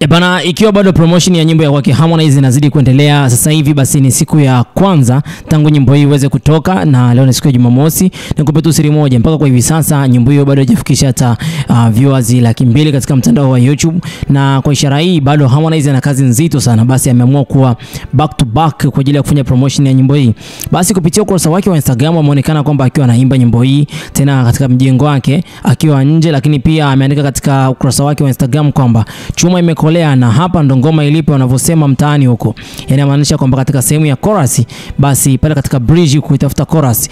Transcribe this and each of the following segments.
Bana, ikiwa bado promotion ya nyimbo ya kwake Harmonize inazidi kuendelea sasa hivi, basi ni siku ya kwanza tangu nyimbo hii iweze kutoka, na leo ni siku ya Jumamosi. Nikupe tu siri moja, mpaka kwa hivi sasa nyimbo hiyo bado haijafikisha hata viewers 200,000 katika mtandao wa YouTube, na kwa ishara hii bado Harmonize ana kazi nzito sana. Basi ameamua kuwa back to back kwa ajili ya kufanya promotion ya nyimbo hii. Basi kupitia ukurasa wake wa Instagram ameonekana kwamba akiwa anaimba nyimbo hii tena katika mjengo wake akiwa nje, lakini pia ameandika katika ukurasa wake wa Instagram kwamba chuma imekolea na hapa ndo ngoma ilipo wanavyosema mtaani huko. Yani maanisha kwamba katika sehemu ya chorus, basi pale katika bridge kuitafuta chorus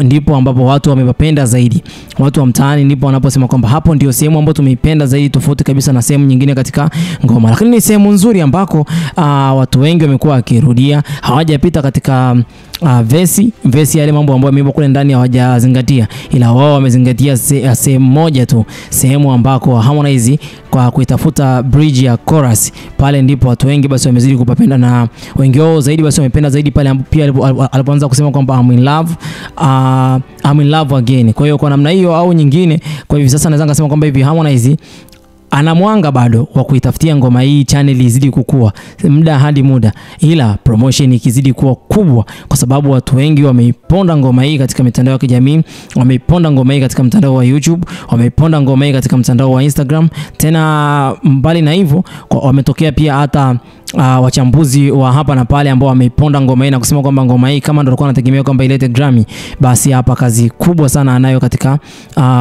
ndipo ambapo watu wamependa zaidi. Watu wa mtaani ndipo wanaposema kwamba hapo ndio sehemu ambayo tumeipenda zaidi, tofauti kabisa na sehemu nyingine katika ngoma. Lakini ni sehemu nzuri ambako watu wengi wamekuwa wakirudia, hawajapita katika verse yale mambo ambayo yameiba kule ndani hawajazingatia, ila wao wamezingatia sehemu moja tu, sehemu ambako Harmonize kwa kuitafuta bridge ya chorus. Pale ndipo watu wengi basi wamezidi kupapenda, na wengi wao zaidi basi wamependa zaidi pale pia alipoanza kusema kwamba I'm in love again. Kwa hiyo kwa namna hiyo au nyingine, kwa hivi sasa naweza kusema kwamba hivi Harmonize ana mwanga bado wa kuitafutia ngoma hii channel izidi kukua muda hadi muda, ila promotion ikizidi kuwa kubwa, kwa sababu watu wengi wameiponda ngoma hii katika mitandao ya kijamii, wameiponda ngoma hii katika mtandao wa YouTube, wameiponda ngoma hii katika mtandao wa Instagram. Tena mbali na hivyo wametokea pia hata wachambuzi wa hapa na pale ambao wameiponda ngoma hii na kusema kwamba ngoma hii kama ndio alikuwa anategemea kwamba ilete Grammy, basi hapa kazi kubwa sana anayo katika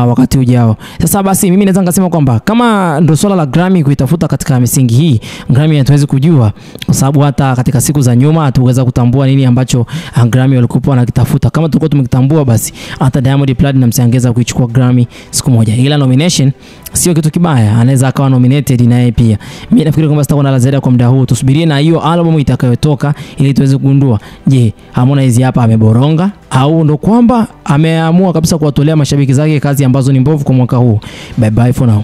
wakati ujao. Sasa basi mimi naweza ngasema kwamba kama ndio swala la Grammy kuitafuta katika misingi hii, Grammy hatuwezi kujua, kwa sababu hata katika siku za nyuma hatuweza kutambua nini ambacho Grammy walikuwa wanakitafuta. Kama tulikuwa tumekitambua, basi hata Diamond Platnumz angeza kuichukua Grammy siku moja. Ila nomination sio kitu kibaya, anaweza akawa nominated naye pia. Mimi nafikiri kwamba sitakuwa na la ziada kwa muda huu, tusubirie na hiyo album itakayotoka ili tuweze kugundua, je, Harmonize hapa ameboronga au ndo kwamba ameamua kabisa kuwatolea mashabiki zake kazi ambazo ni mbovu kwa mwaka huu. Bye bye for now.